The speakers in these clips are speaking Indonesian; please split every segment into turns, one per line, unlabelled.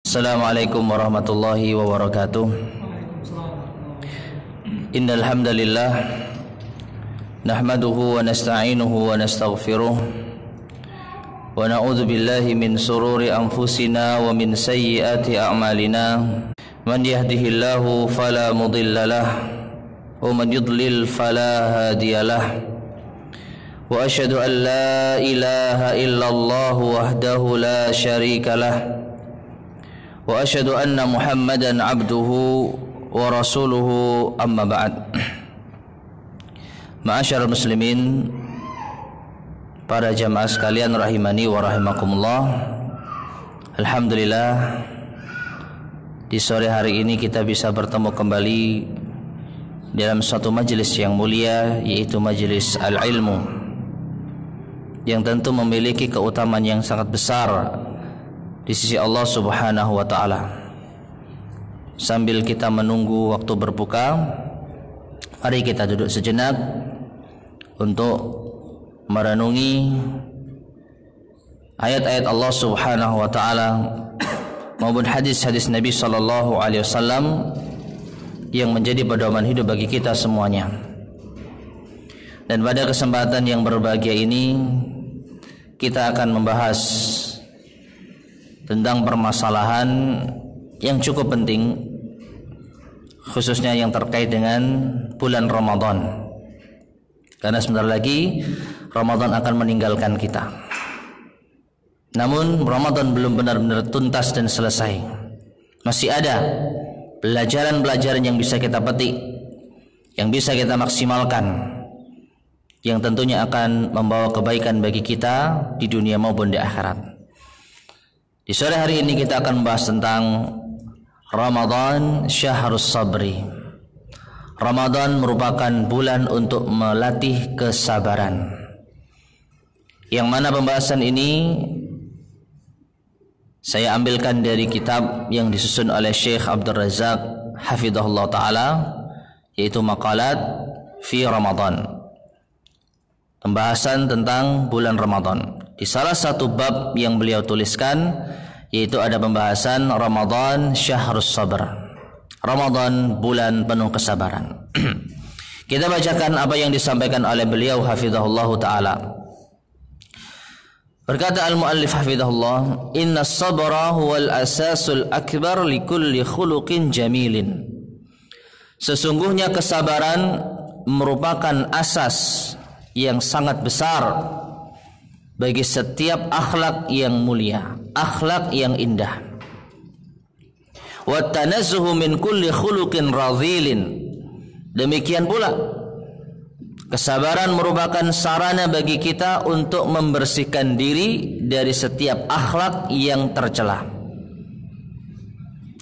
Assalamualaikum warahmatullahi wabarakatuh. Innal hamdalillah nahmaduhu wa nasta'inuhu wa nastaghfiruh wa na'udzu billahi min sururi anfusina wa min sayyiati a'malina. Man yahdihillahu fala mudhillalah wa man yudlil fala hadiyalah. Wa asyhadu an la ilaha illallah wahdahu la syarikalah. Wa asyhadu anna Muhammadan abduhu wa rasuluhu, amma ba'd. Ma'asyiral muslimin, para jamaah sekalian rahimani wa rahimakumullah. Alhamdulillah, di sore hari ini kita bisa bertemu kembali dalam satu majelis yang mulia, yaitu majelis al-ilmu, yang tentu memiliki keutamaan yang sangat besar di sisi Allah Subhanahu wa ta'ala. Sambil kita menunggu waktu berbuka, mari kita duduk sejenak untuk merenungi ayat-ayat Allah Subhanahu wa ta'ala maupun hadis-hadis Nabi sallallahu alaihi wasallam yang menjadi pedoman hidup bagi kita semuanya. Dan pada kesempatan yang berbahagia ini kita akan membahas tentang permasalahan yang cukup penting, khususnya yang terkait dengan bulan Ramadan. Karena sebentar lagi Ramadan akan meninggalkan kita. Namun Ramadan belum benar-benar tuntas dan selesai. Masih ada pelajaran-pelajaran yang bisa kita petik, yang bisa kita maksimalkan, yang tentunya akan membawa kebaikan bagi kita di dunia maupun di akhirat. Di sore hari ini kita akan membahas tentang Ramadan Syahrus Sabri. Ramadan merupakan bulan untuk melatih kesabaran, yang mana pembahasan ini saya ambilkan dari kitab yang disusun oleh Syekh Abdul Razak hafizahullah ta'ala, yaitu Maqalat fi Ramadan, pembahasan tentang bulan Ramadan. Di salah satu bab yang beliau tuliskan, yaitu ada pembahasan Ramadan Syahrus Sabr, Ramadan bulan penuh kesabaran. Kita bacakan apa yang disampaikan oleh beliau hafizahullah ta'ala. Berkata al-muallif hafizahullah, inna sabra huwal asasul akbar likulli khuluqin jamilin. Sesungguhnya kesabaran merupakan asas yang sangat besar bagi setiap akhlak yang mulia, akhlak yang indah. Wa tanazzuhu min kulli khuluqin radhilin. Demikian pula kesabaran merupakan sarana bagi kita untuk membersihkan diri dari setiap akhlak yang tercela.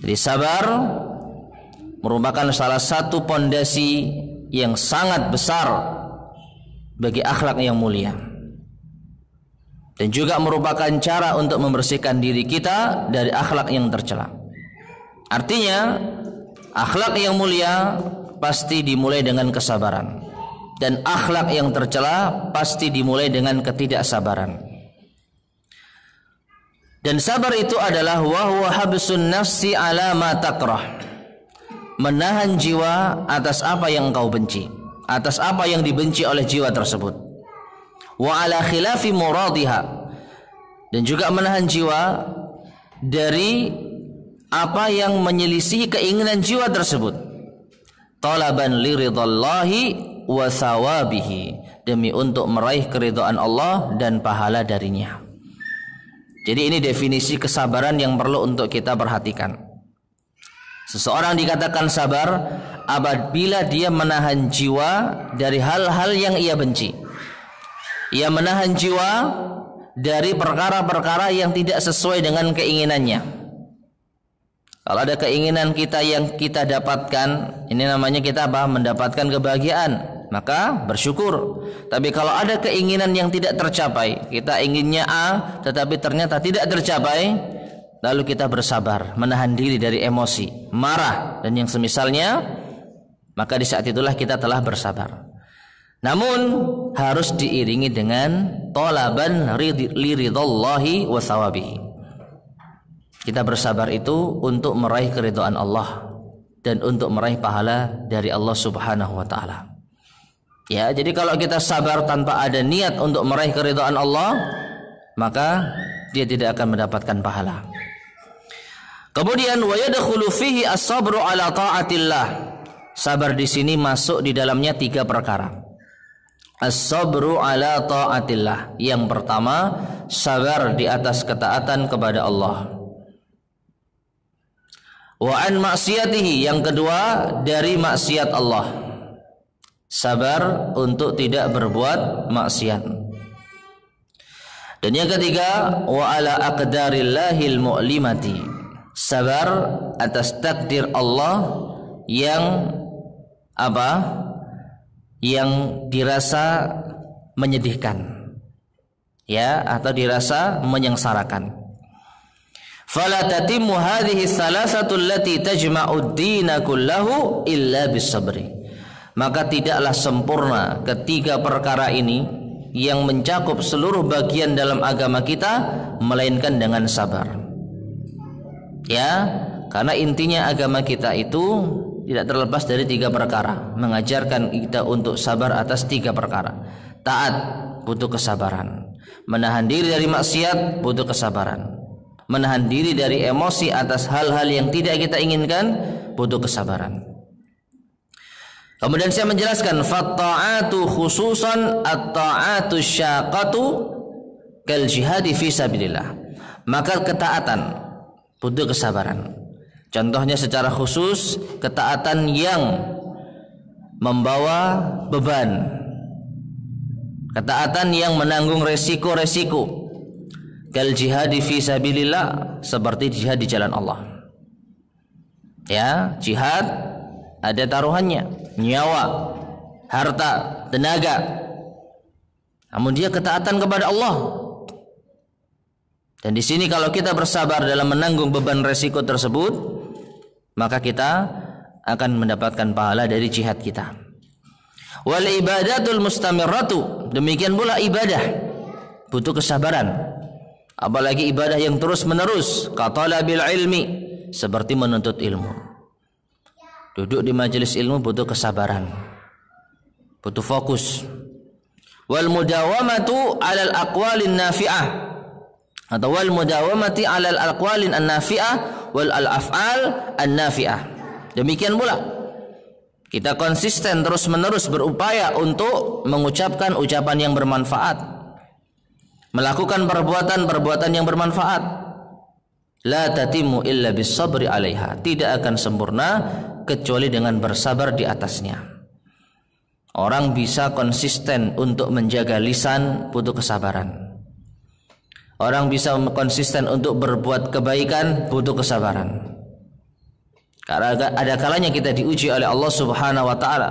Jadi sabar merupakan salah satu pondasi yang sangat besar bagi akhlak yang mulia, dan juga merupakan cara untuk membersihkan diri kita dari akhlak yang tercela. Artinya, akhlak yang mulia pasti dimulai dengan kesabaran, dan akhlak yang tercela pasti dimulai dengan ketidaksabaran. Dan sabar itu adalah wahwa habsun nafsi ala ma takrah, menahan jiwa atas apa yang engkau benci, atas apa yang dibenci oleh jiwa tersebut. Wa ala khilafi muradiha, dan juga menahan jiwa dari apa yang menyelisih keinginan jiwa tersebut. Talaban liridhallahi wa thawabihi, demi untuk meraih keridhaan Allah dan pahala darinya. Jadi ini definisi kesabaran yang perlu untuk kita perhatikan. Seseorang dikatakan sabar apabila dia menahan jiwa dari hal-hal yang ia benci. Ia menahan jiwa dari perkara-perkara yang tidak sesuai dengan keinginannya. Kalau ada keinginan kita yang kita dapatkan, ini namanya kita apa? Mendapatkan kebahagiaan, maka bersyukur. Tapi kalau ada keinginan yang tidak tercapai, kita inginnya A tetapi ternyata tidak tercapai, lalu kita bersabar, menahan diri dari emosi, marah dan yang semisalnya, maka di saat itulah kita telah bersabar. Namun harus diiringi dengan talaban liridhallahi wa thawabihi. Kita bersabar itu untuk meraih keridhaan Allah dan untuk meraih pahala dari Allah Subhanahu wa taala. Ya, jadi kalau kita sabar tanpa ada niat untuk meraih keridhaan Allah, maka dia tidak akan mendapatkan pahala. Kemudian wa yadkhulu fihi as-sabru ala taatillah. Sabar di sini masuk di dalamnya 3 perkara. As-sabru ala taatillah. Yang pertama, sabar di atas ketaatan kepada Allah. Wa an maksiatihi. Yang kedua, dari maksiat Allah. Sabar untuk tidak berbuat maksiat. Dan yang ketiga, wa ala aqdarillahil mu'limati. Sabar atas takdir Allah yang apa? Yang dirasa menyedihkan. Ya, atau dirasa menyengsarakan. Fala tatimmu hadhihi thalathatul lati tajma'ud dina kullahu illa bis-sabri. Maka tidaklah sempurna ketiga perkara ini yang mencakup seluruh bagian dalam agama kita melainkan dengan sabar. Ya, karena intinya agama kita itu tidak terlepas dari 3 perkara, mengajarkan kita untuk sabar atas 3 perkara. Taat butuh kesabaran, menahan diri dari maksiat butuh kesabaran, menahan diri dari emosi atas hal-hal yang tidak kita inginkan butuh kesabaran. Kemudian saya menjelaskan fatta'atu khususan at-ta'atu syaqatu kal jihadi fi sabilillah. Maka ketaatan butuh kesabaran. Contohnya secara khusus ketaatan yang membawa beban. Ketaatan yang menanggung resiko-resiko. Kal jihadi fi sabilillah, seperti jihad di jalan Allah. Ya, jihad ada taruhannya, nyawa, harta, tenaga. Namun dia ketaatan kepada Allah. Dan di sini kalau kita bersabar dalam menanggung beban resiko tersebut, maka kita akan mendapatkan pahala dari jihad kita. Wal ibadatul mustamirratu, demikian pula ibadah butuh kesabaran. Apalagi ibadah yang terus-menerus, katalabil ilmi, seperti menuntut ilmu. Duduk di majelis ilmu butuh kesabaran, butuh fokus. Wal mudawamatu 'alal aqwalin nafi'ah, atau wal mudawamati 'alal aqwalin an-nafi'ah wal al-af'al an-nafi'ah. Demikian pula kita konsisten terus-menerus berupaya untuk mengucapkan ucapan yang bermanfaat, melakukan perbuatan-perbuatan yang bermanfaat. La tatimu illa bis-sabri 'alaiha. Tidak akan sempurna kecuali dengan bersabar di atasnya. Orang bisa konsisten untuk menjaga lisan butuh kesabaran. Orang bisa konsisten untuk berbuat kebaikan butuh kesabaran. Karena ada kalanya kita diuji oleh Allah Subhanahu wa taala.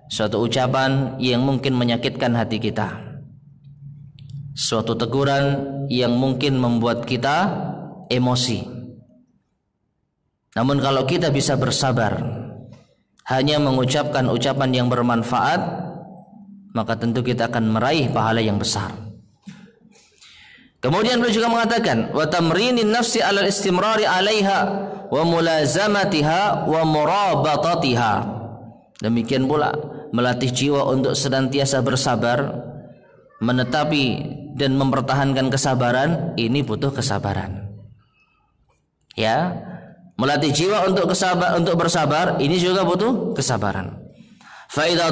Suatu ucapan yang mungkin menyakitkan hati kita. Suatu teguran yang mungkin membuat kita emosi. Namun kalau kita bisa bersabar, hanya mengucapkan ucapan yang bermanfaat, maka tentu kita akan meraih pahala yang besar. Kemudian beliau juga mengatakan, wa tamrinin nafsi 'alal istimrari 'alaiha wa mulazamatiha wa murabatatiha. Demikian pula melatih jiwa untuk senantiasa bersabar, menetapi dan mempertahankan kesabaran, ini butuh kesabaran. Ya, melatih jiwa untuk bersabar, ini juga butuh kesabaran. Fa idza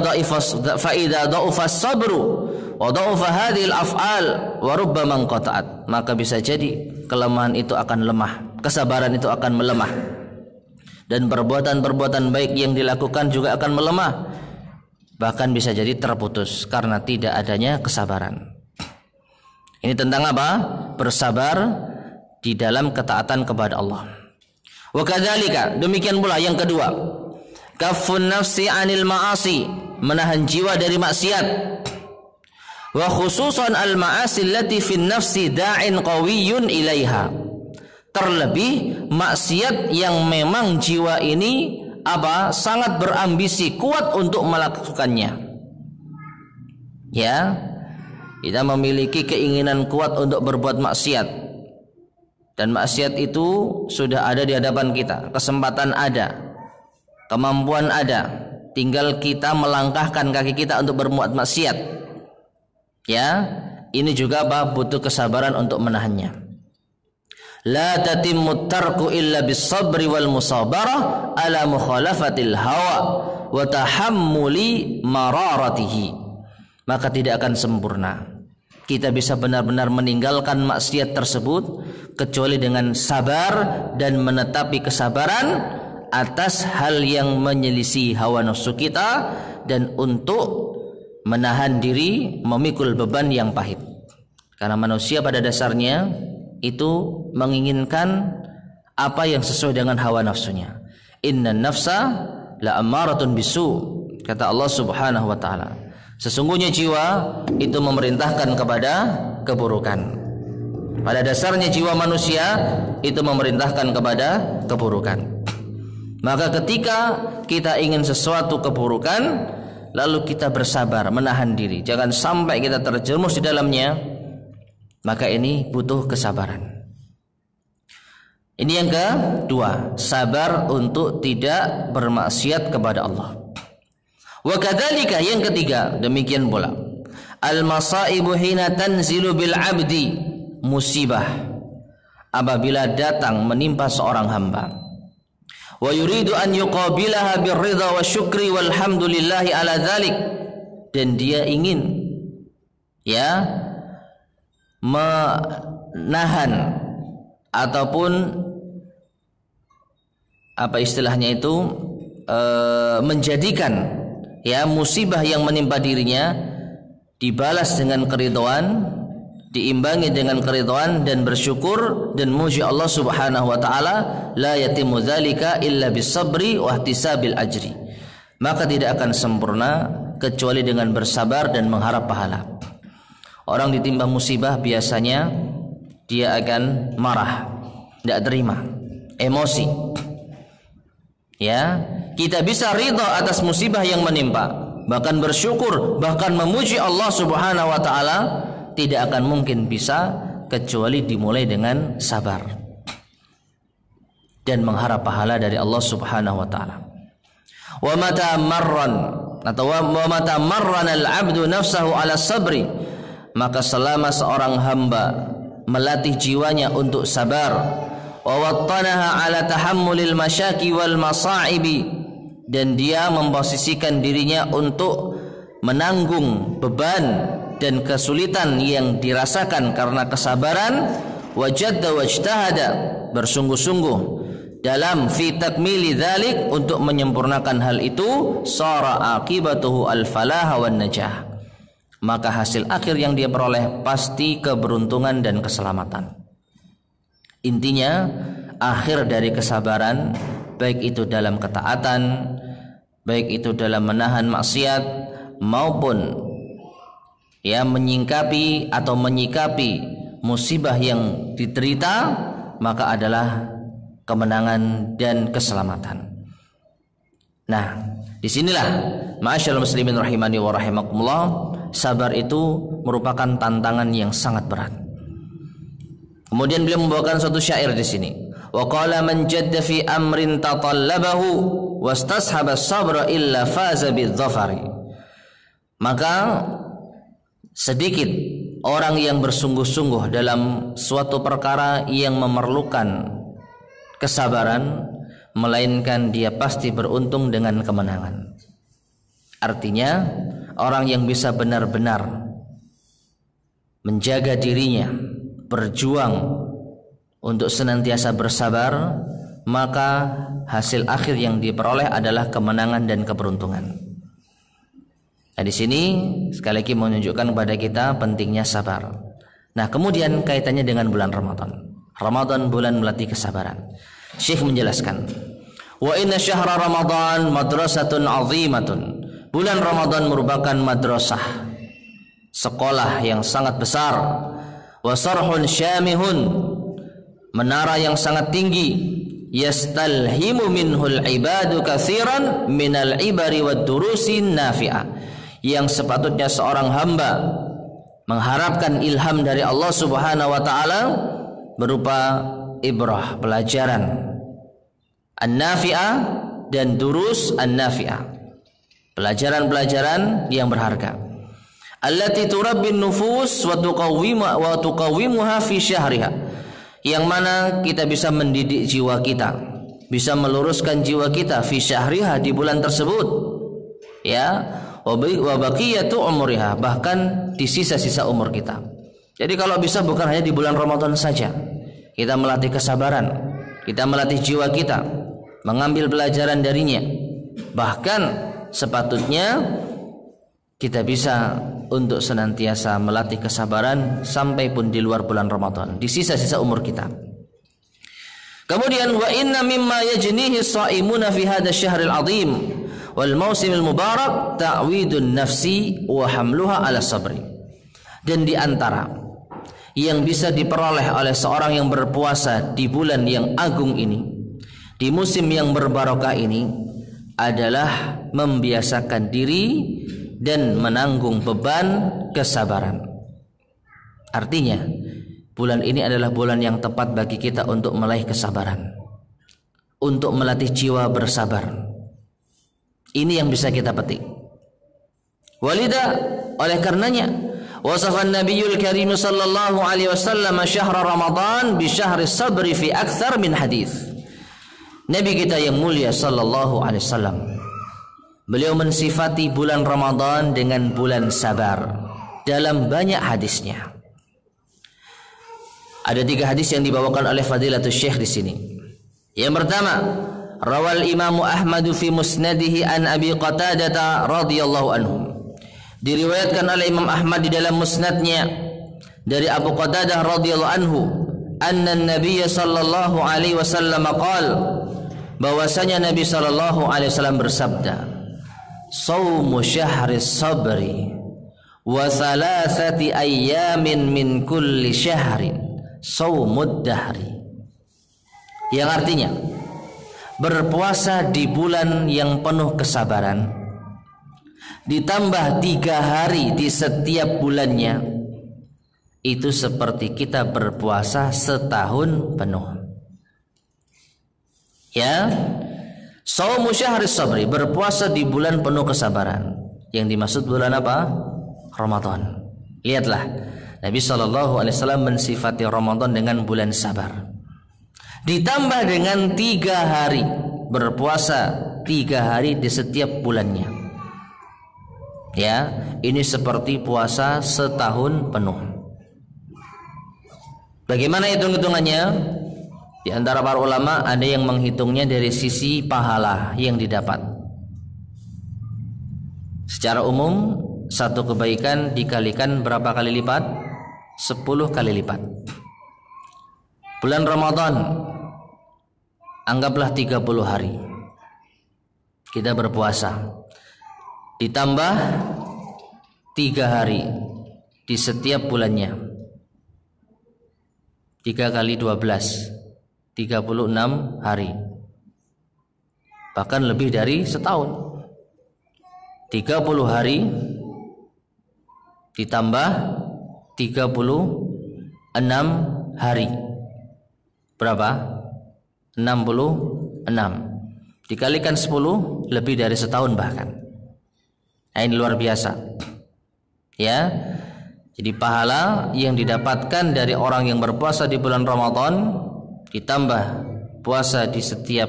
dha'afa as-sabru wa dha'afa hadhihi al-af'al wa rubbama qata'at, maka bisa jadi kelemahan itu akan lemah, kesabaran itu akan melemah, dan perbuatan-perbuatan baik yang dilakukan juga akan melemah, bahkan bisa jadi terputus karena tidak adanya kesabaran. Ini tentang apa? Bersabar di dalam ketaatan kepada Allah. Wa kadzalika, demikian pula yang kedua, kaffun nafsi 'anil ma'asi, menahan jiwa dari maksiat. Wa khususan al ma'asi allati fin nafsi da'in qawiyyun ilaiha. Terlebih maksiat yang memang jiwa ini sangat berambisi, kuat untuk melakukannya. Ya, kita memiliki keinginan kuat untuk berbuat maksiat. Dan maksiat itu sudah ada di hadapan kita, kesempatan ada, kemampuan ada, tinggal kita melangkahkan kaki kita untuk berbuat maksiat. Ya, ini juga butuh kesabaran untuk menahannya. La tatimmu tarku illa bis sabri wal musabarah ala mukhalafatil hawa wa tahammuli mararatihi. Maka tidak akan sempurna kita bisa benar-benar meninggalkan maksiat tersebut kecuali dengan sabar dan menetapi kesabaran atas hal yang menyelisih hawa nafsu kita dan untuk menahan diri memikul beban yang pahit. Karena manusia pada dasarnya itu menginginkan apa yang sesuai dengan hawa nafsunya. Innan nafsa la ammaratun bisu, kata Allah Subhanahu wa taala. Sesungguhnya jiwa itu memerintahkan kepada keburukan. Pada dasarnya jiwa manusia itu memerintahkan kepada keburukan. Maka ketika kita ingin sesuatu keburukan, lalu kita bersabar menahan diri, jangan sampai kita terjerumus di dalamnya, maka ini butuh kesabaran. Ini yang kedua, sabar untuk tidak bermaksiat kepada Allah. Wa kadzalika, yang ketiga, demikian pula al-masaibu hina tanzilu bil 'abdi, musibah apabila datang menimpa seorang hamba, wa yuridu an yuqabilaha birridha wa syukri walhamdulillahi ala dzalik, dan dia ingin ya menahan ataupun apa istilahnya itu menjadikan ya musibah yang menimpa dirinya dibalas dengan keridhaan, diimbangi dengan keridhaan dan bersyukur dan muji Allah Subhanahu wa taala. La yatimmu dzalika illa bisabri wa ihtisabil ajri. Maka tidak akan sempurna kecuali dengan bersabar dan mengharap pahala. Orang ditimpa musibah biasanya dia akan marah, tidak terima, emosi. Ya, kita bisa ridha atas musibah yang menimpa, bahkan bersyukur, bahkan memuji Allah Subhanahu wa taala, tidak akan mungkin bisa kecuali dimulai dengan sabar dan mengharap pahala dari Allah Subhanahu wa taala. Wa mata marran atau wa mata marran al-'abdu nafsahu 'ala sabri, maka selama seorang hamba melatih jiwanya untuk sabar, wa wattanaha 'ala tahammulil masyaki wal masa'ibi, dan dia memposisikan dirinya untuk menanggung beban dan kesulitan yang dirasakan karena kesabaran, wajadda wajtahada, bersungguh-sungguh dalam fi takmili dzalik, untuk menyempurnakan hal itu, sara aqibatuhu al-falah wan najah, maka hasil akhir yang dia peroleh pasti keberuntungan dan keselamatan. Intinya akhir dari kesabaran, baik itu dalam ketaatan, baik itu dalam menahan maksiat, maupun ya menyingkapi atau menyikapi musibah yang diterita, maka adalah kemenangan dan keselamatan. Nah, disinilah ma'asyiral muslimin rahimani wa rahimakumullah, sabar itu merupakan tantangan yang sangat berat. Kemudian beliau membawakan suatu syair di sini. Wa qala man jadda fi amrin tatallabahu wastashaba as-sabra illa faza bidzafari. Maka sedikit orang yang bersungguh-sungguh dalam suatu perkara yang memerlukan kesabaran, melainkan dia pasti beruntung dengan kemenangan. Artinya orang yang bisa benar-benar menjaga dirinya, berjuang untuk senantiasa bersabar, maka hasil akhir yang diperoleh adalah kemenangan dan keberuntungan. Nah, di sini sekali lagi menunjukkan kepada kita pentingnya sabar. Nah, kemudian kaitannya dengan bulan Ramadan. Ramadan bulan melatih kesabaran. Syekh menjelaskan, wa inna syahra Ramadan madrasatun azimatun. Bulan Ramadan merupakan madrasah, sekolah yang sangat besar. Wa sarhun syamihun, menara yang sangat tinggi. Yastalhimu minhul ibadu katsiran minal ibari wad durusin nafi'ah, yang sepatutnya seorang hamba mengharapkan ilham dari Allah Subhanahu wa taala berupa ibrah, pelajaran an-nafi'ah dan durus an-nafi'ah, pelajaran-pelajaran yang berharga. Allati turabbin nufus wa tuqawwimuha fi syahriha, yang mana kita bisa mendidik jiwa kita, bisa meluruskan jiwa kita fi syahriha, di bulan tersebut, ya, wa baqiyatu umriha, bahkan di sisa-sisa umur kita. Jadi kalau bisa bukan hanya di bulan Ramadan saja, kita melatih kesabaran, kita melatih jiwa kita, mengambil pelajaran darinya. Bahkan sepatutnya kita bisa untuk senantiasa melatih kesabaran sampai pun di luar bulan Ramadan, di sisa-sisa umur kita. Kemudian wa inna mimma yajnihi as-shaimuna fi hadha asy-syahril 'azim wal mausimil mubarak ta'widun nafsi wa hamluha 'ala sabri. Dan di antara yang bisa diperoleh oleh seorang yang berpuasa di bulan yang agung ini, di musim yang berbarokah ini, adalah membiasakan diri dan menanggung beban kesabaran. Artinya, bulan ini adalah bulan yang tepat bagi kita untuk meraih kesabaran, untuk melatih jiwa bersabar. Ini yang bisa kita petik. Walida, oleh karenanya, wasafan Nabiyul Karim sallallahu alaihi wasallam syahr Ramadan bi syahri sabri fi akthar min hadis. Nabi kita yang mulia sallallahu alaihi wasallam, beliau mensifati bulan Ramadan dengan bulan sabar dalam banyak hadisnya. Ada 3 hadis yang dibawakan oleh Fadilatul Syekh di sini. Yang pertama, rawal Imam Ahmad fi musnadihi an Abi Qatadah radhiyallahu anhu. Diriwayatkan oleh Imam Ahmad di dalam musnadnya dari Abu Qatadah radhiyallahu anhu, anna an-nabiy sallallahu alaihi wasallam qala, bahwasanya Nabi sallallahu alaihi wasallam bersabda, "Shaumu syahris sabri wa thalathati ayyamin min kulli syahrin shaumud dahri." Yang artinya, berpuasa di bulan yang penuh kesabaran ditambah 3 hari di setiap bulannya, itu seperti kita berpuasa setahun penuh. Ya, shaumu syahris sabri, berpuasa di bulan penuh kesabaran. Yang dimaksud bulan apa? Ramadan. Lihatlah, Nabi SAW mensifati Ramadan dengan bulan sabar, ditambah dengan 3 hari, berpuasa 3 hari di setiap bulannya. Ya, ini seperti puasa setahun penuh. Bagaimana hitung-hitungannya? Di antara para ulama ada yang menghitungnya dari sisi pahala yang didapat. Secara umum, satu kebaikan dikalikan berapa kali lipat? 10 kali lipat. Bulan Ramadan, anggaplah 30 hari kita berpuasa, ditambah 3 hari di setiap bulannya, 3 kali 12, 36 hari, bahkan lebih dari setahun. 30 hari ditambah 36 hari, berapa? 66. Dikalikan 10, lebih dari setahun bahkan. Ini luar biasa. Ya. Jadi pahala yang didapatkan dari orang yang berpuasa di bulan Ramadan ditambah puasa di setiap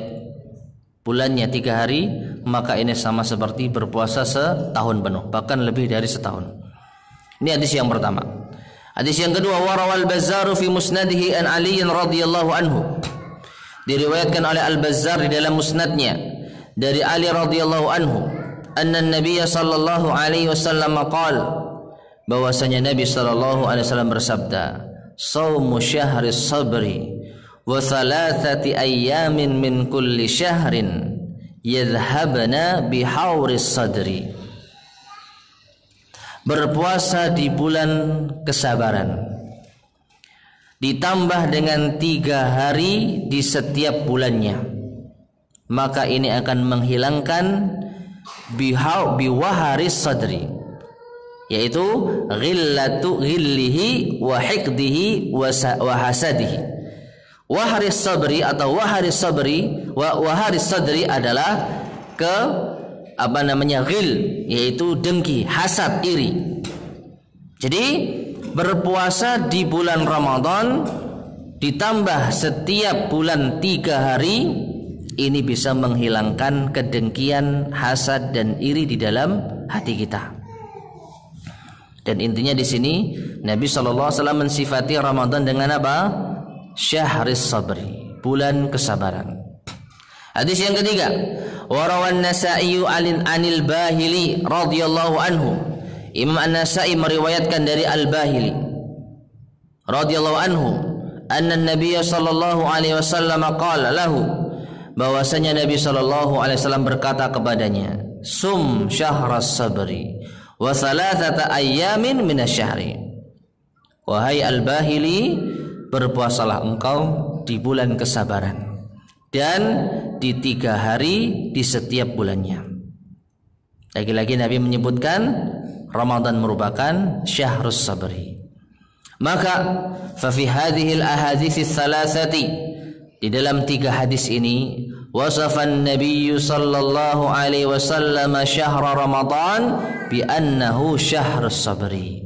bulannya 3 hari, maka ini sama seperti berpuasa setahun penuh, bahkan lebih dari setahun. Ini hadis yang pertama. Hadis yang kedua, warawal Bazzar fi musnadihi an Ali radhiyallahu anhu. Diriwayatkan oleh Al-Bazzar di dalam musnadnya dari Ali radhiyallahu anhu, anna Nabiy sallallahu alaihi wasallam qala, bahwasanya Nabi sallallahu alaihi wasallam bersabda, "Shaumu syahris sabri wa thalathati ayyamin min kulli syahrin yadhhabna bihauris sadri." Berpuasa di bulan kesabaran ditambah dengan 3 hari di setiap bulannya, maka ini akan menghilangkan biwaharis sadri, yaitu ghillatu ghillihi wa hiqdihi wa hasadihi Waharis sabri atau waharis sadri adalah ghil, yaitu dengki, hasad, iri. Jadi berpuasa di bulan Ramadan ditambah setiap bulan 3 hari, ini bisa menghilangkan kedengkian, hasad dan iri di dalam hati kita. Dan intinya di sini Nabi SAW mensifati Ramadan dengan apa? Syahris sabri, bulan kesabaran. Hadis yang ketiga, warawan Nasa'i anil Bahili radhiyallahu anhu. Imam An-Nasa'i meriwayatkan dari Al-Bahili radhiyallahu anhu, anna Nabiy sallallahu alaihi wasallam qala lahu, bahwasanya Nabi sallallahu alaihi wasallam berkata kepadanya, sum syahras sabri wa thalathata ayyamin minasyahri. Wahai Al-Bahili, berpuasalah engkau di bulan kesabaran dan di 3 hari di setiap bulannya. Lagi-lagi Nabi menyebutkan Ramadan merupakan syahrus sabri. Maka fa fi hadhihi al-ahadits ats-tsalatsati, di dalam 3 hadis ini, wasafan Nabi sallallahu alaihi wasallam syahr Ramadan bi annahu syahrus sabri.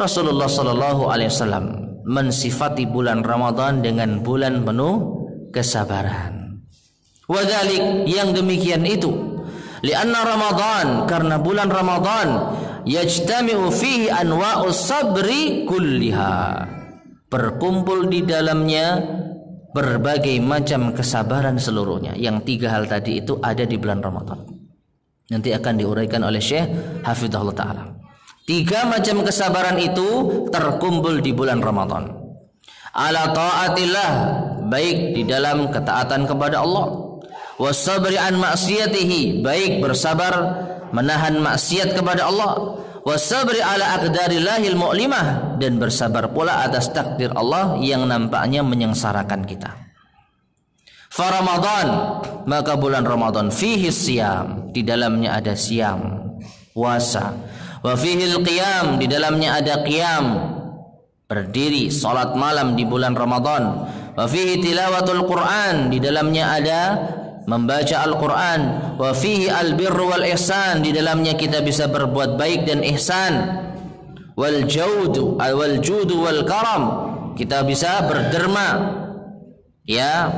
Rasulullah sallallahu alaihi wasallam mensifati bulan Ramadan dengan bulan penuh kesabaran. Wadzalik, yang demikian itu, lianna Ramadan, karena bulan Ramadan yajtami'u fihi anwa'us sabri kulliha, berkumpul di dalamnya berbagai macam kesabaran seluruhnya. Yang 3 hal tadi itu ada di bulan Ramadan. Nanti akan diuraikan oleh Syekh Hafizahullah Ta'ala. 3 macam kesabaran itu terkumpul di bulan Ramadan. Ala ta'atillah, baik di dalam ketaatan kepada Allah. Wasabri an maksiyatihi, baik bersabar menahan maksiat kepada Allah. Wasabri ala aqdarillahil mu'limah, dan bersabar pula atas takdir Allah yang nampaknya menyengsarakan kita. Fa Ramadan, maka bulan Ramadan, fihi siyam, di dalamnya ada siam, puasa. Wa fihil qiyam, di dalamnya ada qiyam, berdiri salat malam di bulan Ramadan. Wa fihi tilawatul Quran, di dalamnya ada membaca Al-Quran. Wa fihi al-birru wal ihsan, di dalamnya kita bisa berbuat baik dan ihsan. Wal judu wal karam, kita bisa berderma, ya,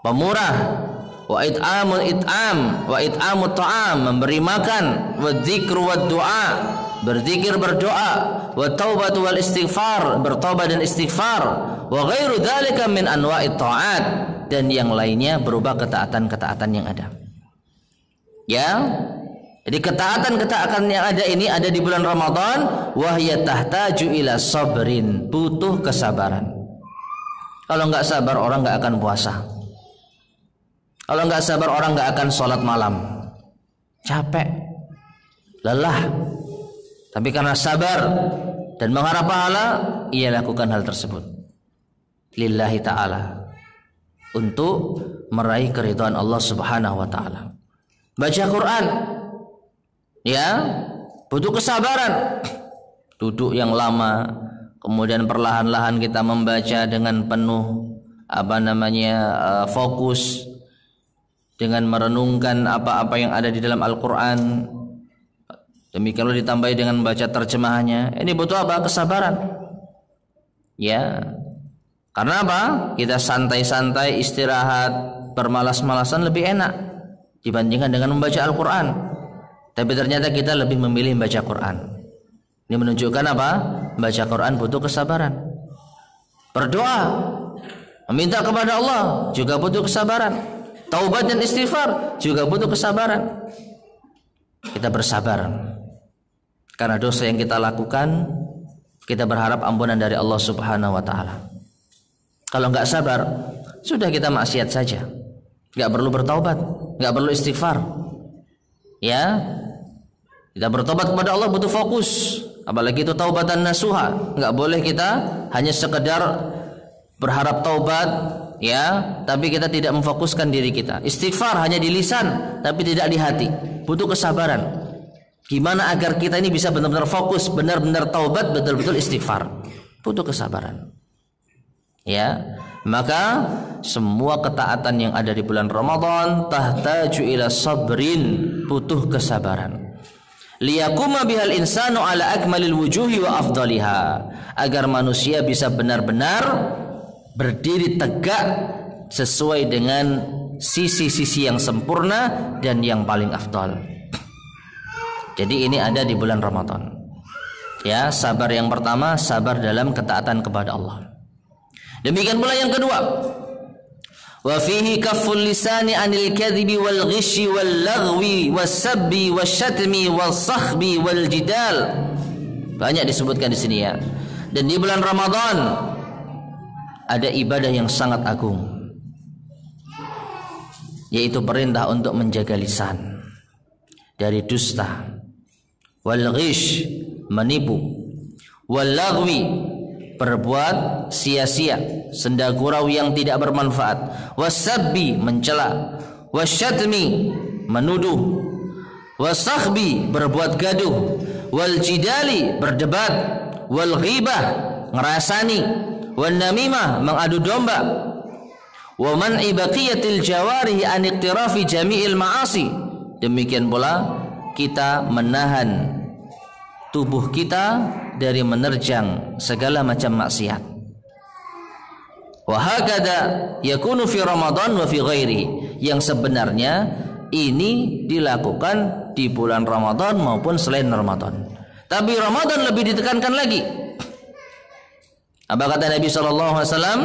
pemurah. Wa it'amut ta'am, memberi makan. Wa dzikru wad du'a, berzikir berdoa. Wa taubatu wal istighfar, bertobat dan istighfar. Wa ghairu dzalika min anwa'it ta'at, dan yang lainnya berupa ketaatan-ketaatan yang ada. Ya, jadi ketaatan-ketaatan yang ada ini ada di bulan Ramadan. Wahya tahtaju ila sabrin, butuh kesabaran. Kalau nggak sabar orang nggak akan puasa. Kalau nggak sabar orang nggak akan sholat malam, capek, lelah. Tapi karena sabar dan mengharap pahala, ia lakukan hal tersebut lillahi ta'ala, untuk meraih keridhaan Allah Subhanahu wa taala. Baca Quran, ya, butuh kesabaran. Duduk yang lama, kemudian perlahan-lahan kita membaca dengan penuh fokus, dengan merenungkan apa-apa yang ada di dalam Al-Quran. Demikian kalau ditambah dengan membaca terjemahannya, ini butuh apa? Kesabaran. Ya, karena apa? Kita santai-santai, istirahat, bermalas-malasan lebih enak dibandingkan dengan membaca Al-Quran. Tapi ternyata kita lebih memilih membaca Quran. Ini menunjukkan apa? Membaca Quran butuh kesabaran. Berdoa, meminta kepada Allah juga butuh kesabaran. Taubat dan istighfar juga butuh kesabaran. Kita bersabar karena dosa yang kita lakukan, kita berharap ampunan dari Allah Subhanahu wa taala. Kalau nggak sabar, sudah kita maksiat saja, nggak perlu bertaubat, nggak perlu istighfar. Ya, kita bertobat kepada Allah butuh fokus, apalagi itu taubatan nasuha. Nggak boleh kita hanya sekedar berharap taubat, ya, tapi kita tidak memfokuskan diri kita. Istighfar hanya di lisan tapi tidak di hati. Butuh kesabaran. Gimana agar kita ini bisa benar-benar fokus, benar-benar taubat, betul-betul istighfar. Butuh kesabaran. Ya. Maka semua ketaatan yang ada di bulan Ramadan tahtaju ila sabrin, butuh kesabaran. Liyaquma bihal insanu ala akmalil wujuhi wa afdaliha, agar manusia bisa benar-benar berdiri tegak sesuai dengan sisi-sisi yang sempurna dan yang paling afdal. Jadi ini ada di bulan Ramadan. Ya, sabar yang pertama, sabar dalam ketaatan kepada Allah. Demikian pula yang kedua, wa fihi kafful lisani 'anil kadhibi wal ghishi wal laghwi was-sabbi wasyatmi was-sakhbi wal jidal. Banyak disebutkan di sini ya. Dan di bulan Ramadan ada ibadah yang sangat agung, yaitu perintah untuk menjaga lisan dari dusta, wal ghish, menipu, wal laghwi, berbuat sia-sia, senda gurau yang tidak bermanfaat, wasabbi, mencela, wasyatmi, menuduh, wasakhbi, berbuat gaduh, wal jidali, berdebat, wal ghibah, ngerasani, wan namimah, mengadu domba, wa man'i baqiyatil jawarihi an iqtirafi jami'il ma'asi. Demikian pula kita menahan tubuh kita dari menerjang segala macam maksiat. Wa hakada yakunu fi Ramadan wa fi ghairihi, yang sebenarnya ini dilakukan di bulan Ramadan maupun selain Ramadan. Tapi Ramadan lebih ditekankan lagi. Apa kata Nabi sallallahu alaihi wasallam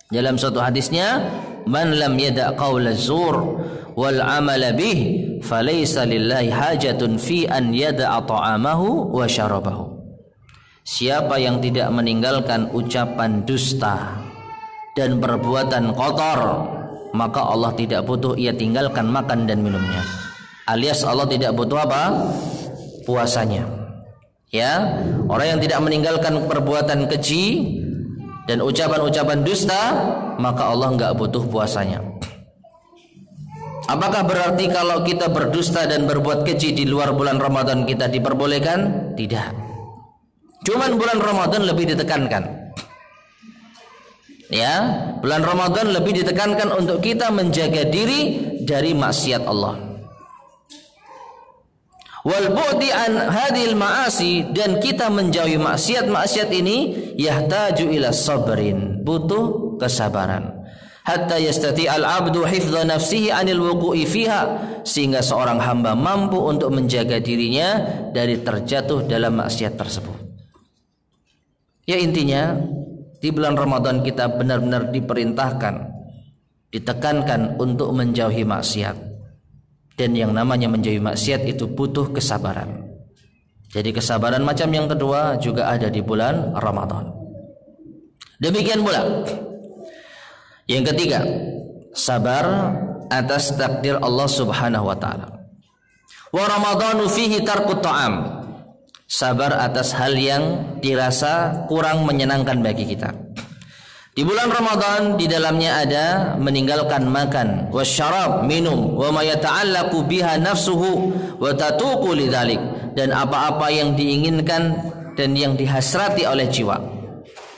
dalam suatu hadisnya, man lam yada' qaula zur wal amala bih falaysa lillahi hajatun fi an yada'a ta'amahu wa syarabahu. Siapa yang tidak meninggalkan ucapan dusta dan perbuatan kotor, maka Allah tidak butuh ia tinggalkan makan dan minumnya. Alias Allah tidak butuh apa? Puasanya. Ya, orang yang tidak meninggalkan perbuatan keji dan ucapan-ucapan dusta, maka Allah enggak butuh puasanya. Apakah berarti kalau kita berdusta dan berbuat keji di luar bulan Ramadan kita diperbolehkan? Tidak. Cuman bulan Ramadan lebih ditekankan. Ya, bulan Ramadan lebih ditekankan untuk kita menjaga diri dari maksiat Allah. Wal bu'di an hadhil ma'asi, dan kita menjauhi maksiat-maksiat ini yahtaju ila sabrin, butuh kesabaran. Hatta yastati al-abdu hifdha nafsihi anil wuqu'i fiha, sehingga seorang hamba mampu untuk menjaga dirinya dari terjatuh dalam maksiat tersebut. Ya, intinya di bulan Ramadan kita benar-benar diperintahkan, ditekankan untuk menjauhi maksiat. Dan yang namanya menjauhi maksiat itu butuh kesabaran. Jadi kesabaran macam yang kedua juga ada di bulan Ramadan. Demikian pula yang ketiga, sabar atas takdir Allah Subhanahu wa taala. Wa Ramadhanu fihi tarkut ta'am. Sabar atas hal yang dirasa kurang menyenangkan bagi kita. Di bulan Ramadan di dalamnya ada meninggalkan makan, wasyarab, minum, wa ma yata'allaqu biha nafsuhu wa tatuqu lidzalik, dan apa-apa yang diinginkan dan yang dihasrati oleh jiwa.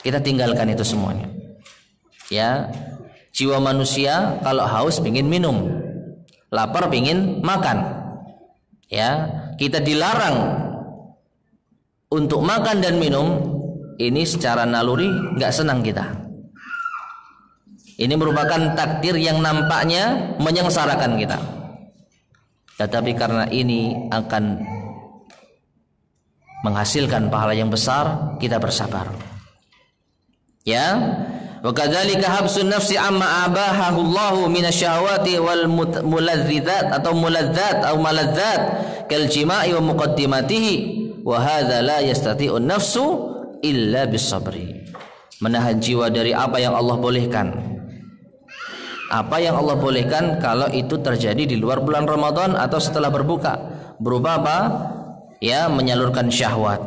Kita tinggalkan itu semuanya. Ya, jiwa manusia kalau haus pengin minum, lapar pengin makan. Ya, kita dilarang untuk makan dan minum, ini secara naluri nggak senang kita. Ini merupakan takdir yang nampaknya menyengsarakan kita. Tetapi karena ini akan menghasilkan pahala yang besar, kita bersabar. Ya, wa kadzalika habsun nafsi amma abahahu Allahu minasyahawati wal muladzizat atau muladzat atau maladzat kal jima'i wa muqaddimatihi, wa hadza la yastati'un nafsu illa bisabri. Menahan jiwa dari apa yang Allah bolehkan. Apa yang Allah bolehkan kalau itu terjadi di luar bulan Ramadan atau setelah berbuka, berupa apa? Ya, menyalurkan syahwat,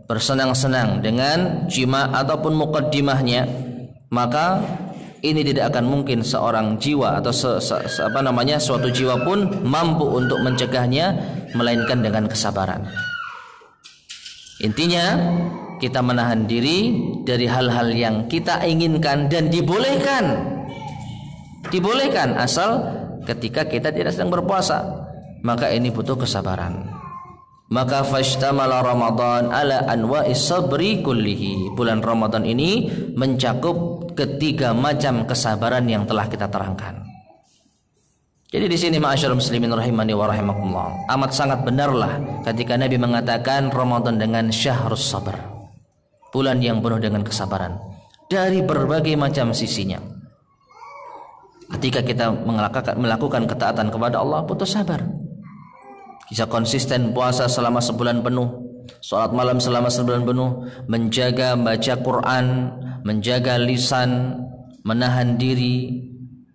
bersenang-senang dengan jima ataupun muqaddimahnya, maka ini tidak akan mungkin seorang jiwa atau suatu jiwa pun mampu untuk mencegahnya, melainkan dengan kesabaran. Intinya kita menahan diri dari hal-hal yang kita inginkan dan dibolehkan asal ketika kita tidak sedang berpuasa, maka ini butuh kesabaran. Maka fashtamala Ramadan ala anwa'is sabri kullihi. Bulan Ramadan ini mencakup ketiga macam kesabaran yang telah kita terangkan. Jadi di sini ma'asyiral muslimin rahimani wa rahimakumullah, amat sangat benarlah ketika Nabi mengatakan Ramadan dengan syahrus sabr, bulan yang penuh dengan kesabaran dari berbagai macam sisinya. Ketika kita melakukan ketaatan kepada Allah, butuh sabar. Bisa konsisten puasa selama sebulan penuh, sholat malam selama sebulan penuh, menjaga baca Quran, menjaga lisan, menahan diri,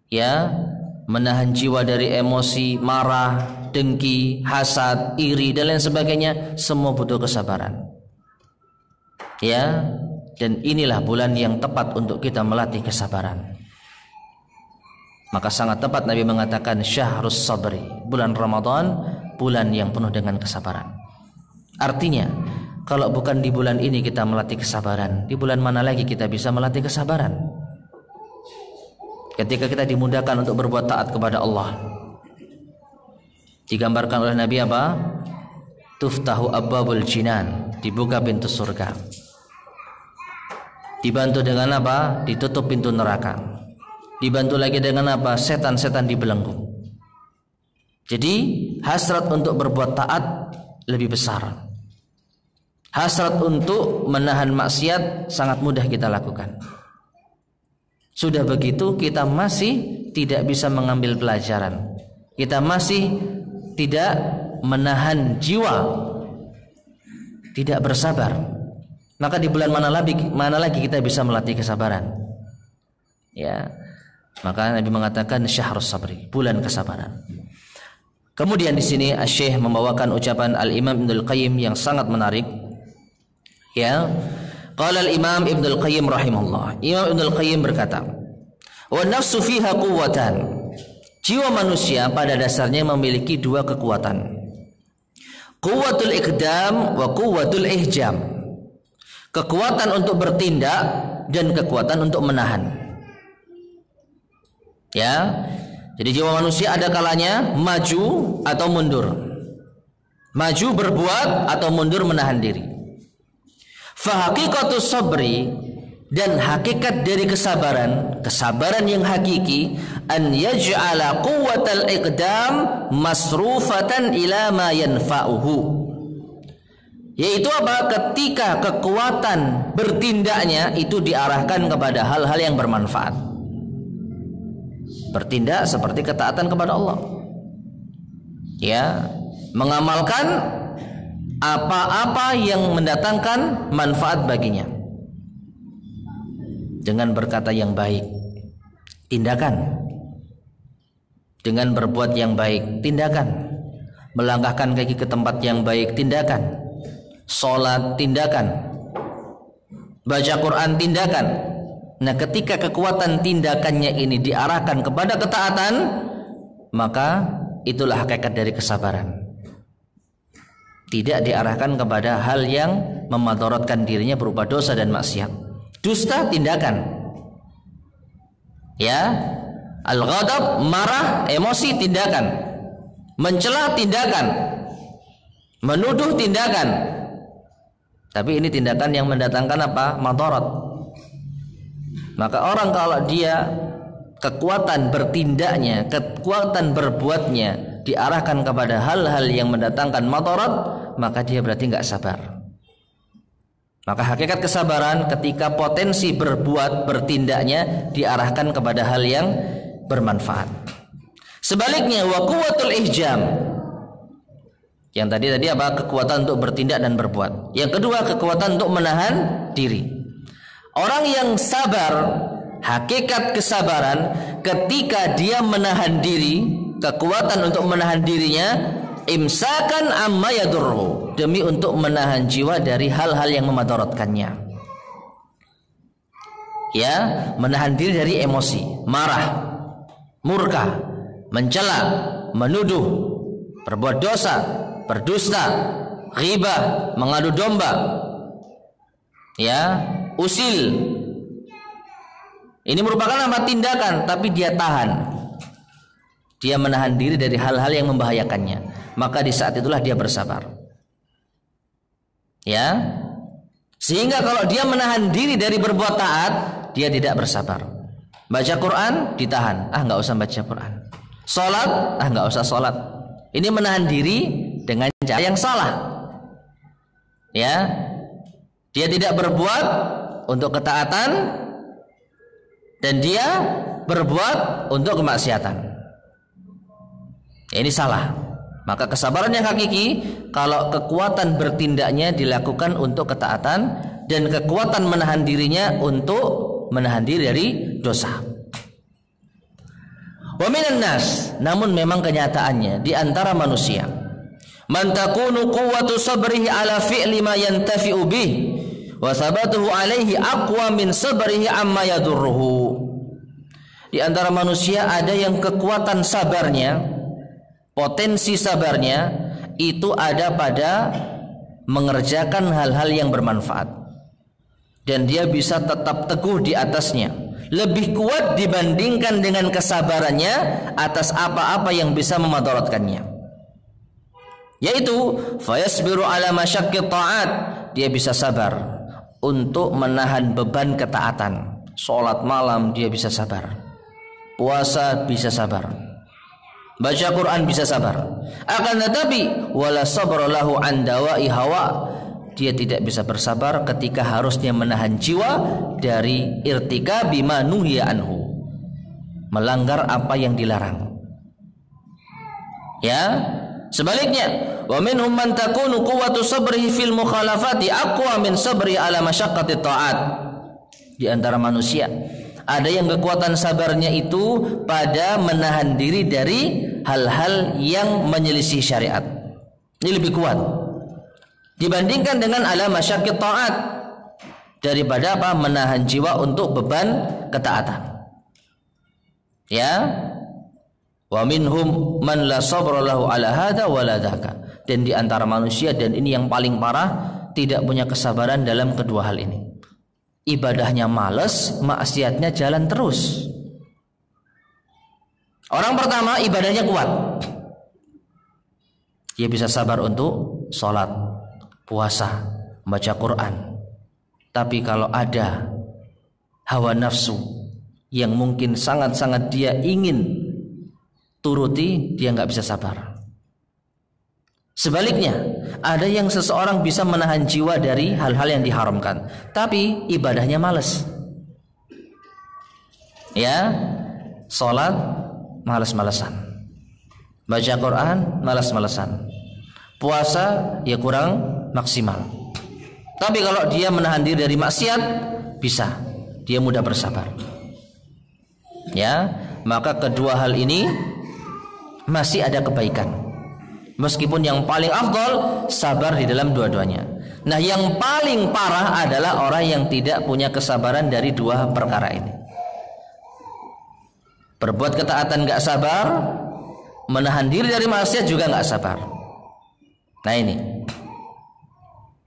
ya, menahan jiwa dari emosi, marah, dengki, hasad, iri dan lain sebagainya. Semua butuh kesabaran. Ya, dan inilah bulan yang tepat untuk kita melatih kesabaran. Maka sangat tepat Nabi mengatakan syahrus sabri, bulan Ramadan, bulan yang penuh dengan kesabaran. Artinya, kalau bukan di bulan ini kita melatih kesabaran, di bulan mana lagi kita bisa melatih kesabaran? Ketika kita dimudahkan untuk berbuat taat kepada Allah, digambarkan oleh Nabi apa? Tuftahu abwabul jinan, dibuka pintu surga. Dibantu dengan apa? Ditutup pintu neraka. Dibantu lagi dengan apa? Setan-setan dibelenggu. Jadi hasrat untuk berbuat taat lebih besar. Hasrat untuk menahan maksiat sangat mudah kita lakukan. Sudah begitu kita masih tidak bisa mengambil pelajaran. Kita masih tidak menahan jiwa, tidak bersabar. Maka di bulan mana lagi kita bisa melatih kesabaran? Ya, maka Nabi mengatakan syahrus sabri, bulan kesabaran. Kemudian di sini Asy-Syaikh membawakan ucapan Al-Imam Ibnul Qayyim yang sangat menarik. Ya, qala Al-Imam Ibnul Qayyim rahimahullah. Imam Ibnul Qayyim berkata, "Wa nafsu fiha quwwatan." Jiwa manusia pada dasarnya memiliki dua kekuatan. Quwwatul iqdam wa quwwatul ihjam. Kekuatan untuk bertindak dan kekuatan untuk menahan. Ya, jadi jiwa manusia ada kalanya maju atau mundur, maju berbuat atau mundur menahan diri. Fahaqiqatus sabri, dan hakikat dari kesabaran, kesabaran yang hakiki, an yaj'ala quwwatal iqdam masrufatan ila ma yanfa'uhu. Yaitu apa? Ketika kekuatan bertindaknya itu diarahkan kepada hal-hal yang bermanfaat. Bertindak seperti ketaatan kepada Allah. Ya, mengamalkan apa-apa yang mendatangkan manfaat baginya. Dengan berkata yang baik, tindakan. Dengan berbuat yang baik, tindakan. Melangkahkan kaki ke tempat yang baik, tindakan. Sholat, tindakan. Baca Quran, tindakan. Nah, ketika kekuatan tindakannya ini diarahkan kepada ketaatan, maka itulah hakikat dari kesabaran. Tidak diarahkan kepada hal yang memadaratkan dirinya berupa dosa dan maksiat. Dusta, tindakan. Ya, al-ghadab, marah, emosi, tindakan. Mencela, tindakan. Menuduh, tindakan. Tapi ini tindakan yang mendatangkan apa? Madarat. Maka orang kalau dia kekuatan bertindaknya, kekuatan berbuatnya diarahkan kepada hal-hal yang mendatangkan madarat, maka dia berarti nggak sabar. Maka hakikat kesabaran ketika potensi berbuat, bertindaknya diarahkan kepada hal yang bermanfaat. Sebaliknya wa quwwatul ihjam. Yang tadi apa? Kekuatan untuk bertindak dan berbuat. Yang kedua, kekuatan untuk menahan diri. Orang yang sabar, hakikat kesabaran ketika dia menahan diri, kekuatan untuk menahan dirinya, imsakan amma yadurru, demi untuk menahan jiwa dari hal-hal yang memadaratkannya. Ya, menahan diri dari emosi, marah, murka, mencela, menuduh, berbuat dosa, berdusta, ghibah, mengadu domba. ya, usil. Ini merupakan apa? Tindakan, tapi dia tahan. Dia menahan diri dari hal-hal yang membahayakannya. Maka di saat itulah dia bersabar. Ya, sehingga kalau dia menahan diri dari berbuat taat, dia tidak bersabar. Baca Quran ditahan, nggak usah baca Quran. Sholat, nggak usah sholat. Ini menahan diri dengan cara yang salah. Ya, dia tidak berbuat untuk ketaatan dan dia berbuat untuk kemaksiatan. Ini salah. Maka kesabaran yang hakiki kalau kekuatan bertindaknya dilakukan untuk ketaatan dan kekuatan menahan dirinya untuk menahan diri dari dosa. Wa minan nas, namun memang kenyataannya di antara manusia, man takunu quwwatu sabrihi ala fi'li ma yantafi'u bih wa thabatuhu alaihi aqwa min sabrihi amma yadurruhu. Di antara manusia ada yang kekuatan sabarnya, potensi sabarnya itu ada pada mengerjakan hal-hal yang bermanfaat dan dia bisa tetap teguh di atasnya, lebih kuat dibandingkan dengan kesabarannya atas apa-apa yang bisa memadaratkannya, yaitu fayasbiru ala masyaqqit ta'at, dia bisa sabar untuk menahan beban ketaatan. Salat malam dia bisa sabar, puasa bisa sabar, baca Quran bisa sabar. Akan tetapi wala sabra lahu an dawa'i hawa, dia tidak bisa bersabar ketika harusnya menahan jiwa dari irtikabi ma nuhiya anhu, melanggar apa yang dilarang. Ya, sebaliknya wa minhum man takunu quwwatu sabrihi fil mukhalafati aqwa min sabri ala masyaqqati ta'at. Di antara manusia ada yang kekuatan sabarnya itu pada menahan diri dari hal-hal yang menyelisih syariat. Ini lebih kuat dibandingkan dengan ala masyaqqit ta'at, daripada apa? Menahan jiwa untuk beban ketaatan. Ya. Wa minhum man la sabra lahu ala hada wa la dhaka. Dan di antara manusia, dan ini yang paling parah, tidak punya kesabaran dalam kedua hal ini. Ibadahnya malas, maksiatnya jalan terus. Orang pertama ibadahnya kuat, dia bisa sabar untuk sholat, puasa, baca Quran. Tapi kalau ada hawa nafsu yang mungkin sangat-sangat dia ingin turuti, dia nggak bisa sabar. Sebaliknya, ada yang seseorang bisa menahan jiwa dari hal-hal yang diharamkan, tapi ibadahnya malas. Ya, sholat malas-malasan, baca Quran malas-malasan, puasa ya kurang maksimal. Tapi kalau dia menahan diri dari maksiat, bisa, dia mudah bersabar. Ya, maka kedua hal ini masih ada kebaikan. Meskipun yang paling afdal sabar di dalam dua-duanya. Nah, yang paling parah adalah orang yang tidak punya kesabaran dari dua perkara ini. Berbuat ketaatan gak sabar, menahan diri dari maksiat juga gak sabar. Nah ini.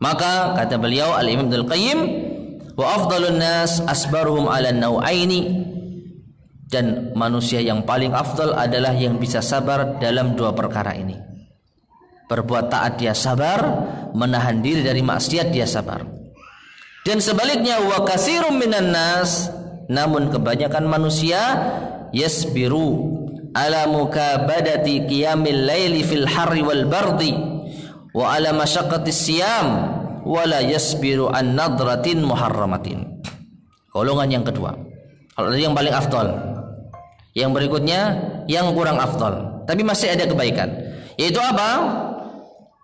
Maka kata beliau Al-Imam Ibnul Qayyim, wa afdalun nas asbaruhum ala nau'aini, dan manusia yang paling afdal adalah yang bisa sabar dalam dua perkara ini. Berbuat taat dia sabar, menahan diri dari maksiat dia sabar. Dan sebaliknya wa katsirum minan nas, namun kebanyakan manusia yasbiru ala mukabadati qiyamil laili fil harri wal bardi wa ala masyaqqatis siyam wa la yasbiru an nadratin muharramatin. Golongan yang kedua. Kalau yang paling afdal, yang berikutnya yang kurang afdal, tapi masih ada kebaikan. Yaitu apa?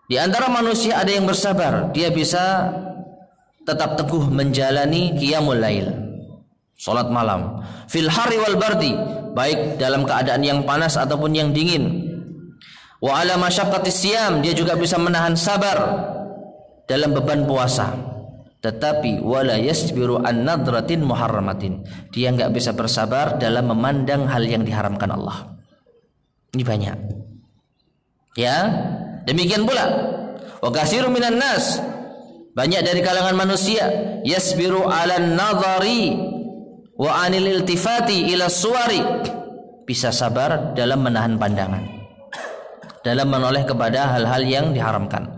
Di antara manusia ada yang bersabar, dia bisa tetap teguh menjalani qiyamul lail, salat malam, fil harri wal bardi, baik dalam keadaan yang panas ataupun yang dingin. Wa ala masyaqqatis siyam, dia juga bisa menahan sabar dalam beban puasa. Tetapi wala yasbiru an nadratin muharramatin, dia enggak bisa bersabar dalam memandang hal yang diharamkan Allah. Ini banyak. Ya, demikian pula wa katsirun minan nas, Banyak dari kalangan manusia yasbiru 'alan nadhari wa 'anil iltifati ila suwari, bisa sabar dalam menahan pandangan, dalam menoleh kepada hal-hal yang diharamkan.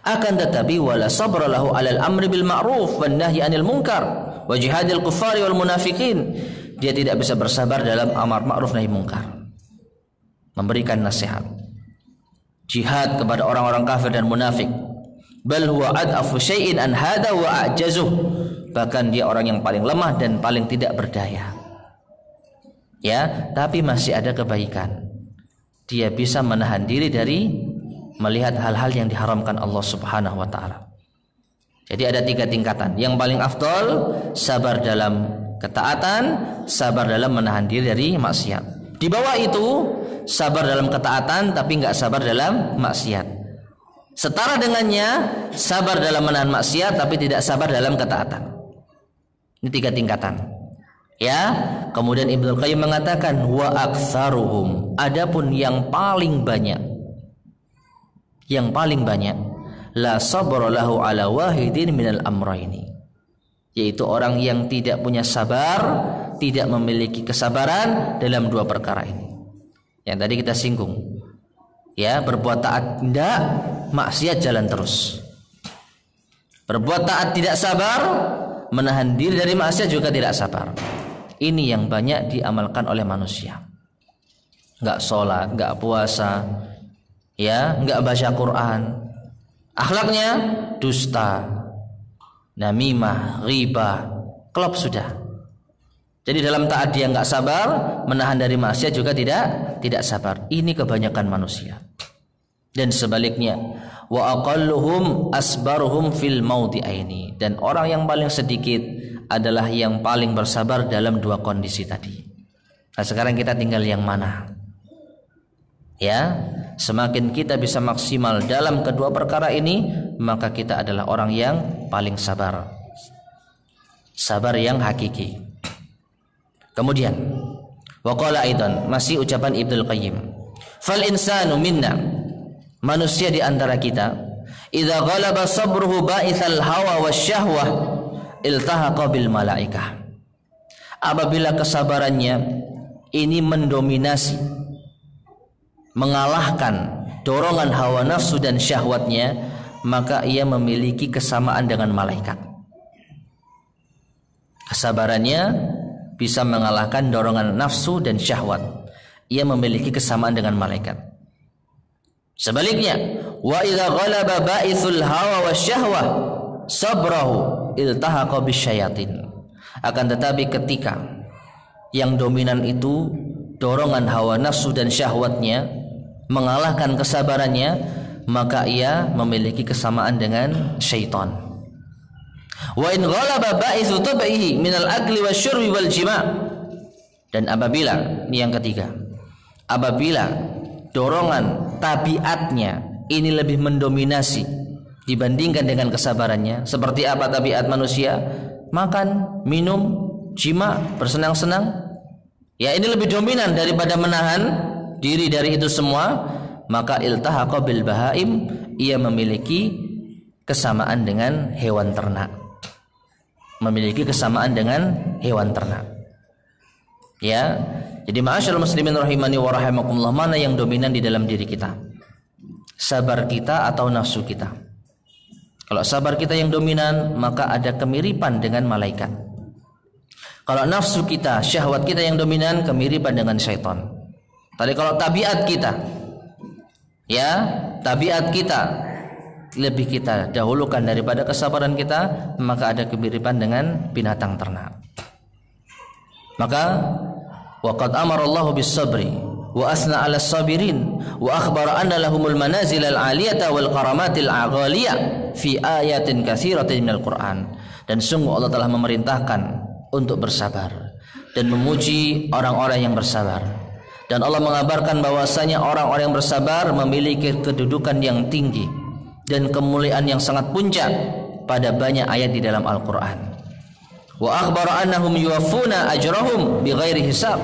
Akan tetapi wala sabra lahu 'alal amri bil ma'ruf wan nahyi 'anil munkar wa jihadil kuffari wal munafiqin. Dia tidak bisa bersabar dalam amar ma'ruf nahi munkar, memberikan nasihat, jihad kepada orang-orang kafir dan munafik. Bal huwa ad'afu syai'in an hadha wa a'jazuh, bahkan dia orang yang paling lemah dan paling tidak berdaya. Ya, tapi masih ada kebaikan. Dia bisa menahan diri dari melihat hal-hal yang diharamkan Allah Subhanahu wa taala. Jadi ada 3 tingkatan. Yang paling afdol sabar dalam ketaatan, sabar dalam menahan diri dari maksiat. Di bawah itu sabar dalam ketaatan tapi enggak sabar dalam maksiat. Setara dengannya sabar dalam menahan maksiat tapi tidak sabar dalam ketaatan. Ini 3 tingkatan. Ya, kemudian Ibnu Qayyim mengatakan wa aktsaruhum, adapun yang paling banyak la sabra lahu ala wahidin minal amrayni, yaitu orang yang tidak punya sabar, tidak memiliki kesabaran dalam 2 perkara ini. Yang tadi kita singgung. Ya, berbuat taat tidak, maksiat jalan terus. Berbuat taat tidak sabar, menahan diri dari maksiat juga tidak sabar. Ini yang banyak diamalkan oleh manusia. Enggak sholat, enggak puasa, ya, enggak baca Quran. Akhlaknya dusta, namimah, ghibah, klop sudah. Jadi dalam taat dia enggak sabar, menahan dari maksiat juga tidak sabar. Ini kebanyakan manusia. Dan sebaliknya, wa aqalluhum asbaruhum fil mawdi'aini, dan orang yang paling sedikit adalah yang paling bersabar dalam 2 kondisi tadi. Nah, sekarang kita tinggal yang mana? Ya, semakin kita bisa maksimal dalam kedua perkara ini, maka kita adalah orang yang paling sabar. Sabar yang hakiki. Kemudian waqala aidan, masih ucapan Ibnu Qayyim, fal insanu minna, manusia di antara kita, idza ghalaba sabruhu ba'ithal hawa wasyahwah iltahaqa bil malaikah, apabila kesabarannya ini mendominasi, mengalahkan dorongan hawa nafsu dan syahwatnya, maka ia memiliki kesamaan dengan malaikat. Kesabarannya bisa mengalahkan dorongan nafsu dan syahwat, ia memiliki kesamaan dengan malaikat. Sebaliknya, wa idza ghalaba ba'ithul hawa wasyahwah sabrahu iltahaqa bisyayatin, akan tetapi ketika yang dominan itu dorongan hawa nafsu dan syahwatnya mengalahkan kesabarannya, maka ia memiliki kesamaan dengan syaitan. Wa in ghalaba ba'ithu tab'ihi minal akli wasyurbi wal jima', dan apabila, ini yang ketiga, apabila dorongan tabiatnya ini lebih mendominasi dibandingkan dengan kesabarannya. Seperti apa tabiat manusia? Makan, minum, jima, bersenang-senang. Ya, ini lebih dominan daripada menahan diri dari itu semua. Maka iltahaqa bil bahaim, ia memiliki kesamaan dengan hewan ternak. Memiliki kesamaan dengan hewan ternak. Ya, jadi ma'asyiral muslimin rahimani wa rahimakumullah, mana yang dominan di dalam diri kita? Sabar kita atau nafsu kita? Kalau sabar kita yang dominan, maka ada kemiripan dengan malaikat. Kalau nafsu kita, syahwat kita yang dominan, kemiripan dengan syaitan. Tadi kalau tabiat kita, ya, tabiat kita lebih kita dahulukan daripada kesabaran kita, maka ada kemiripan dengan binatang ternak. Maka waqad amara Allahu bis-sabri wa asna 'ala as-sabirin wa akhbara anna lahumul manazil al-'aliyata wal qaramatil 'aghaliyah fi ayatin katsiratin minal Qur'an. Dan sungguh Allah telah memerintahkan untuk bersabar dan memuji orang-orang yang bersabar. Dan Allah mengabarkan bahwasanya orang-orang yang bersabar memiliki kedudukan yang tinggi dan kemuliaan yang sangat puncak pada banyak ayat di dalam Al-Qur'an. Wa akhbara annahum yuwaffuna ajrahum bighairi hisab,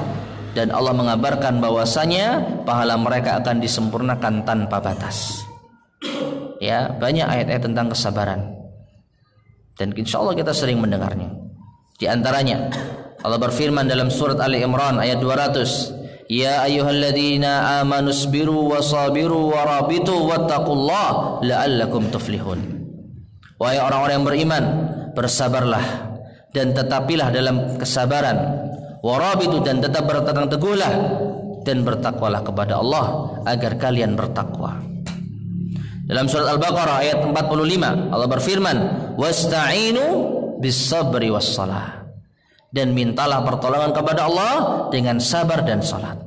dan Allah mengabarkan bahwasanya pahala mereka akan disempurnakan tanpa batas. Ya, banyak ayat-ayat tentang kesabaran. Dan insyaallah kita sering mendengarnya. Di antaranya Allah berfirman dalam surat Ali Imran ayat 200, ya ayyuhalladzina amanu sabiru wasabiru warabitu wattaqullaha la'allakum tuflihun. Wahai orang-orang yang beriman, bersabarlah dan tetapilah dalam kesabaran, warabitu dan tetap berpegang teguhlah, dan bertakwalah kepada Allah agar kalian bertakwa. Dalam surat Al-Baqarah ayat 45 Allah berfirman, wasta'inu bis-sabri was-salah, dan mintalah pertolongan kepada Allah dengan sabar dan salat.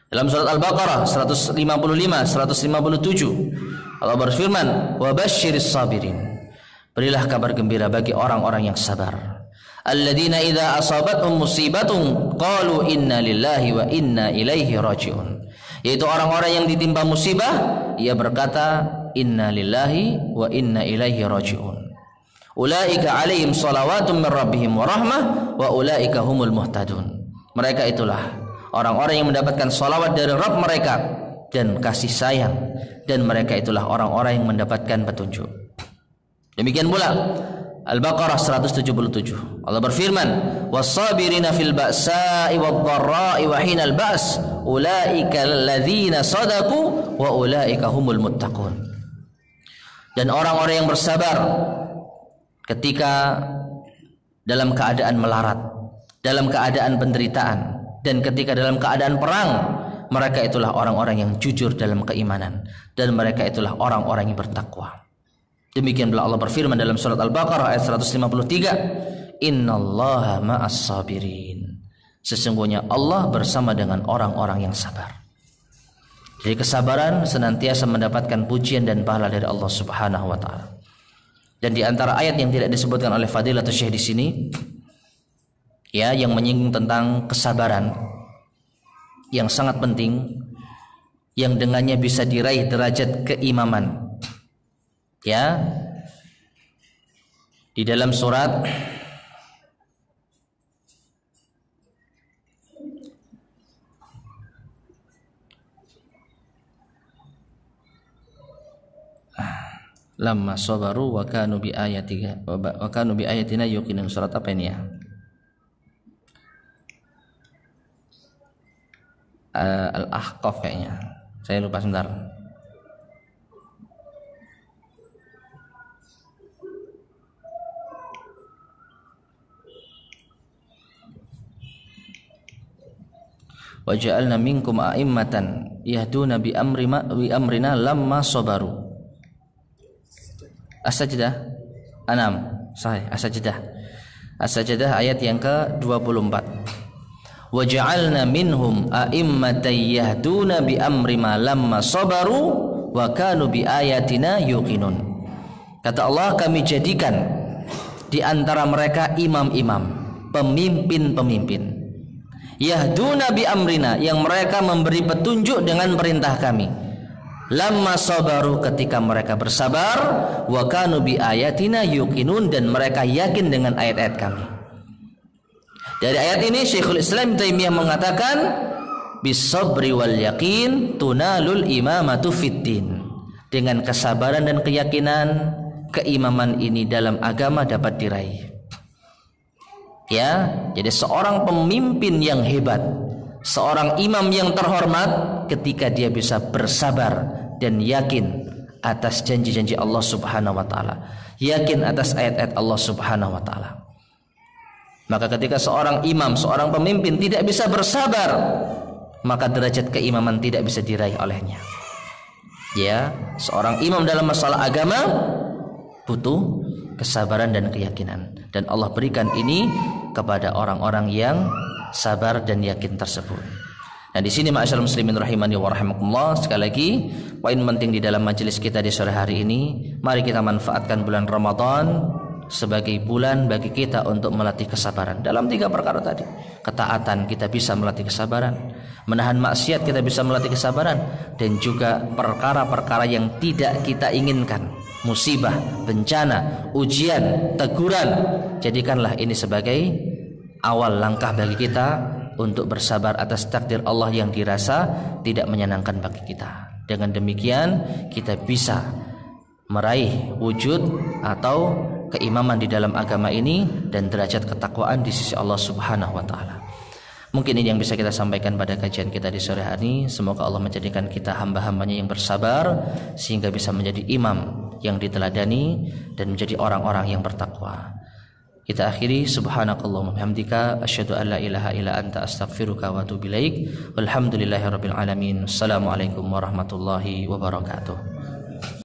Dalam surat Al-Baqarah 155 157 Allah berfirman, wa basyiris sabirin, berilah kabar gembira bagi orang-orang yang sabar. Alladzina idza asabathum musibatun qalu inna lillahi wa inna ilaihi raji'un, yaitu orang-orang yang ditimpa musibah ia berkata inna lillahi wa inna ilaihi raji'un. Ulaika alaihim salawatun min rabbihim wa rahmah wa ulaika humul muhtadun. Mereka itulah orang-orang yang mendapatkan salawat dari Rabb mereka dan kasih sayang, dan mereka itulah orang-orang yang mendapatkan petunjuk. Demikian pula Al-Baqarah 177 Allah berfirman, was-sabirina fil ba'sa'i wadh-dharra'i wa hinal ba's ulaika alladzina sadaqu wa ulaika humul muttaqun. Dan orang-orang yang bersabar ketika dalam keadaan melarat, dalam keadaan penderitaan, dan ketika dalam keadaan perang, mereka itulah orang-orang yang jujur dalam keimanan, dan mereka itulah orang-orang yang bertakwa. Demikian pula Allah berfirman dalam surat Al-Baqarah ayat 153, innallaha ma'as sabirin, sesungguhnya Allah bersama dengan orang-orang yang sabar. Jadi kesabaran senantiasa mendapatkan pujian dan pahala dari Allah Subhanahu wa taala. Dan di antara ayat yang tidak disebutkan oleh Fadilatul Syekh di sini, ya, yang menyinggung tentang kesabaran yang sangat penting, yang dengannya bisa diraih derajat keimaman. Ya, di dalam surat lamma sabaru wa kanu bi ayatina yuqinun. Surat apa ini ya? Al-Ahqaf kayaknya. Saya lupa sebentar. Wa ja'alna minkum a'immatan yahduna bi amrina lamma sabaru. As-Sajdah 6, sahih. As-Sajdah ayat yang ke-24. Wa ja'alna minhum a'immatan yahduna bi amrina lamma sabaru wa kanu bi ayatina yuqinun. Kata Allah, kami jadikan di antara mereka imam-imam, pemimpin-pemimpin, yahduna bi amrina, yang mereka memberi petunjuk dengan perintah kami, lamma sabaru, ketika mereka bersabar, wa kanu bi ayatina yuqinun, dan mereka yakin dengan ayat-ayat kami. Dari ayat ini Syekhul Islam Ibnu Taimiyah mengatakan, bisabri wal yaqin tunalul imamatu fiddin. Dengan kesabaran dan keyakinan, keimaman ini dalam agama dapat diraih. Ya, jadi seorang pemimpin yang hebat, seorang imam yang terhormat, ketika dia bisa bersabar dan yakin atas janji-janji Allah Subhanahu wa taala, yakin atas ayat-ayat Allah Subhanahu wa taala. Maka ketika seorang imam, seorang pemimpin tidak bisa bersabar, maka derajat keimaman tidak bisa diraih olehnya. Ya, seorang imam dalam masalah agama butuh kesabaran dan keyakinan, dan Allah berikan ini kepada orang-orang yang sabar dan yakin tersebut. Nah, di sini ma'asyiral muslimin rahimani wa rahimakumullah, sekali lagi poin penting di dalam majelis kita di sore hari ini, mari kita manfaatkan bulan Ramadan sebagai bulan bagi kita untuk melatih kesabaran dalam 3 perkara tadi. Ketaatan kita bisa melatih kesabaran, menahan maksiat kita bisa melatih kesabaran, dan juga perkara-perkara yang tidak kita inginkan, musibah, bencana, ujian, teguran, jadikanlah ini sebagai awal langkah bagi kita untuk bersabar atas takdir Allah yang dirasa tidak menyenangkan bagi kita. Dengan demikian kita bisa meraih wujud atau keimaman di dalam agama ini dan derajat ketakwaan di sisi Allah Subhanahu wa taala. Mungkin ini yang bisa kita sampaikan pada kajian kita di sore hari. Semoga Allah menjadikan kita hamba-hambanya yang bersabar sehingga bisa menjadi imam yang diteladani dan menjadi orang-orang yang bertakwa. Kita akhiri, subhanakallahumma hamdika asyhadu an la ilaha illa anta astaghfiruka wa atubu ilaik. Walhamdulillahirabbil alamin. Assalamualaikum warahmatullahi wabarakatuh.